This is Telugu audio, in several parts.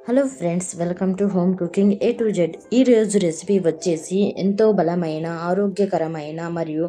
Hello friends, welcome to home cooking A to Z. ఈరోజు రెసిపీ వచ్చేసి ఎంతో బలమైన, ఆరోగ్యకరమైన మరియు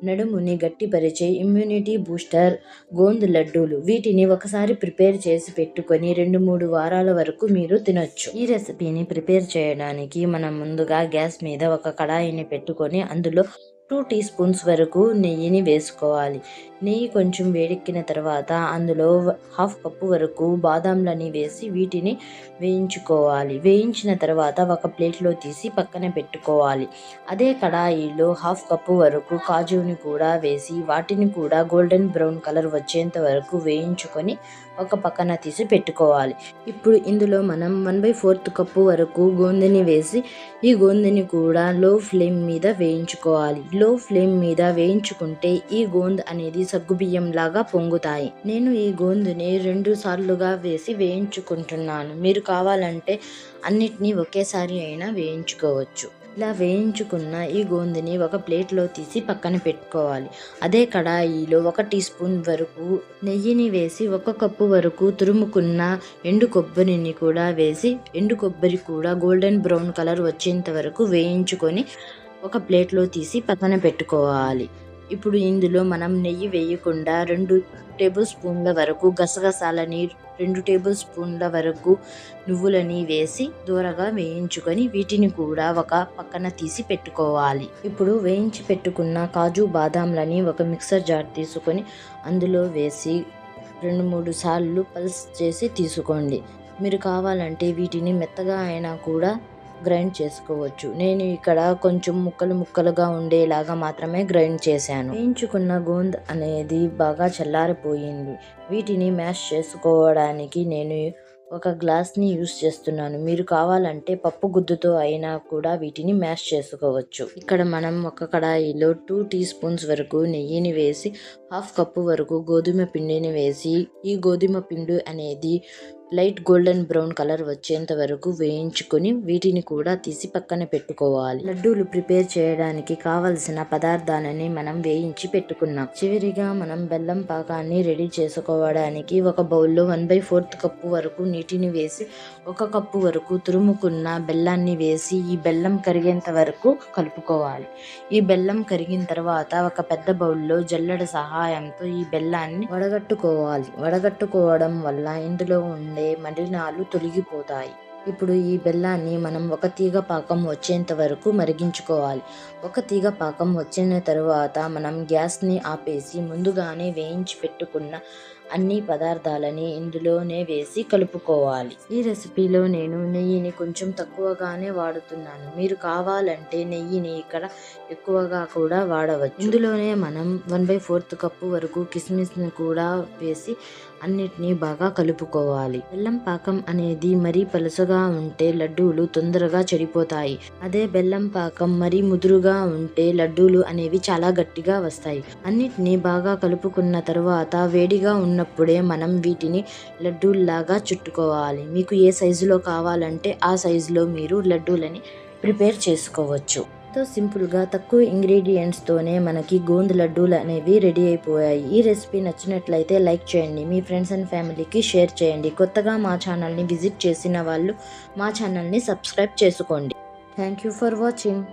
నడుముని గట్టిపరిచే ఇమ్యూనిటీ బూస్టర్ గోంద్ లడ్డూలు. వీటిని ఒకసారి ప్రిపేర్ చేసి పెట్టుకొని 2-3 వారాల వరకు మీరు తినొచ్చు. ఈ రెసిపీని ప్రిపేర్ చేయడానికి మనం ముందుగా గ్యాస్ మీద ఒక కడాయిని పెట్టుకొని అందులో 2 టీ స్పూన్స్ వరకు నెయ్యిని వేసుకోవాలి. నెయ్యి కొంచెం వేడెక్కిన తర్వాత అందులో 1/2 కప్పు వరకు బాదాంలని వేసి వీటిని వేయించుకోవాలి. వేయించిన తర్వాత ఒక ప్లేట్లో తీసి పక్కన పెట్టుకోవాలి. అదే కడాయిలో 1/2 కప్పు వరకు కాజుని కూడా వేసి వాటిని కూడా గోల్డెన్ బ్రౌన్ కలర్ వచ్చేంత వరకు వేయించుకొని ఒక పక్కన తీసి పెట్టుకోవాలి. ఇప్పుడు ఇందులో మనం 1/4 కప్పు వరకు గోందిని వేసి ఈ గోందిని కూడా లో ఫ్లేమ్ మీద వేయించుకోవాలి. లో ఫ్లేమ్ మీద వేయించుకుంటే ఈ గోంద్ అనేది సగ్గుబియ్యం లాగా పొంగుతాయి. నేను ఈ గోందుని 2 సార్లుగా వేసి వేయించుకుంటున్నాను. మీరు కావాలంటే అన్నిటినీ ఒకేసారి అయినా వేయించుకోవచ్చు. ఇలా వేయించుకున్న ఈ గోందుని ఒక ప్లేట్లో తీసి పక్కన పెట్టుకోవాలి. అదే కడాయిలో 1 టీ స్పూన్ వరకు నెయ్యిని వేసి 1 కప్పు వరకు తురుముకున్న ఎండు కొబ్బరిని కూడా వేసి ఎండు కొబ్బరి కూడా గోల్డెన్ బ్రౌన్ కలర్ వచ్చేంత వరకు వేయించుకొని ఒక ప్లేట్లో తీసి పక్కన పెట్టుకోవాలి. ఇప్పుడు ఇందులో మనం నెయ్యి వేయకుండా 2 టేబుల్ స్పూన్ల వరకు గసగసాలని, 2 టేబుల్ స్పూన్ల వరకు నువ్వులని వేసి దూరగా వేయించుకొని వీటిని కూడా ఒక పక్కన తీసి పెట్టుకోవాలి. ఇప్పుడు వేయించి పెట్టుకున్న కాజు బాదాంలని ఒక మిక్సర్ జార్ తీసుకొని అందులో వేసి 2-3 సార్లు పల్స్ చేసి తీసుకోండి. మీరు కావాలంటే వీటిని మెత్తగా అయినా కూడా గ్రైండ్ చేసుకోవచ్చు. నేను ఇక్కడ కొంచెం ముక్కలుగా ఉండేలాగా మాత్రమే గ్రైండ్ చేశాను. వేయించుకున్న గోంద్ అనేది బాగా చల్లారిపోయింది. వీటిని మ్యాష్ చేసుకోవడానికి నేను ఒక గ్లాస్ని యూస్ చేస్తున్నాను. మీరు కావాలంటే పప్పు గుత్తుతో అయినా కూడా వీటిని మ్యాష్ చేసుకోవచ్చు. ఇక్కడ మనం ఒక కడాయిలో 2 టీ స్పూన్స్ వరకు నెయ్యిని వేసి 1/2 కప్పు వరకు గోధుమ పిండిని వేసి ఈ గోధుమ పిండి అనేది లైట్ గోల్డెన్ బ్రౌన్ కలర్ వచ్చేంత వరకు వేయించుకొని వీటిని కూడా తీసి పక్కన పెట్టుకోవాలి. లడ్డూలు ప్రిపేర్ చేయడానికి కావలసిన పదార్థాలని మనం వేయించి పెట్టుకున్నాం. చివరిగా మనం బెల్లం పాకాన్ని రెడీ చేసుకోవడానికి ఒక బౌల్లో 1/4 కప్పు వరకు నీటిని వేసి 1 కప్పు వరకు తురుముకున్న బెల్లాన్ని వేసి ఈ బెల్లం కరిగేంత వరకు కలుపుకోవాలి. ఈ బెల్లం కరిగిన తర్వాత ఒక పెద్ద బౌల్లో జల్లెడ సహాయంతో ఈ బెల్లాన్ని వడగట్టుకోవడం వల్ల ఇందులో ఉండే మలినాలు తొలగిపోతాయి. ఇప్పుడు ఈ బెల్లాన్ని మనం ఒక తీగ పాకం వచ్చేంత వరకు మరిగించుకోవాలి. ఒక తీగ పాకం వచ్చిన తర్వాత మనం గ్యాస్ని ఆపేసి ముందుగానే వేయించి పెట్టుకున్న అన్ని పదార్థాలని ఇందులోనే వేసి కలుపుకోవాలి. ఈ రెసిపీలో నేను నెయ్యిని కొంచెం తక్కువగానే వాడుతున్నాను. మీరు కావాలంటే నెయ్యిని ఇక్కడ ఎక్కువగా కూడా వాడవచ్చు. ఇందులోనే మనం 1/4 కప్పు వరకు కిస్మిస్ని కూడా వేసి అన్నిటినీ బాగా కలుపుకోవాలి. బెల్లం పాకం అనేది మరీ పలుసగా ఉంటే లడ్డూలు తొందరగా చెడిపోతాయి. అదే బెల్లం పాకం మరీ ముదురుగా ఉంటే లడ్డూలు అనేవి చాలా గట్టిగా వస్తాయి. అన్నిటినీ బాగా కలుపుకున్న తర్వాత వేడిగా ఉన్నప్పుడే మనం వీటిని లడ్డూల్లాగా చుట్టుకోవాలి. మీకు ఏ సైజులో కావాలంటే ఆ సైజులో మీరు లడ్డూలని ప్రిపేర్ చేసుకోవచ్చు. సింపుల్గా తక్కువ ఇంగ్రీడియంట్స్తోనే మనకి గోంద్ లడ్డూలు అనేవి రెడీ అయిపోయాయి. ఈ రెసిపీ నచ్చినట్లయితే లైక్ చేయండి, మీ ఫ్రెండ్స్ అండ్ ఫ్యామిలీకి షేర్ చేయండి. కొత్తగా మా ఛానల్ని విజిట్ చేసిన వాళ్ళు మా ఛానల్ని సబ్స్క్రైబ్ చేసుకోండి. Thank you for watching.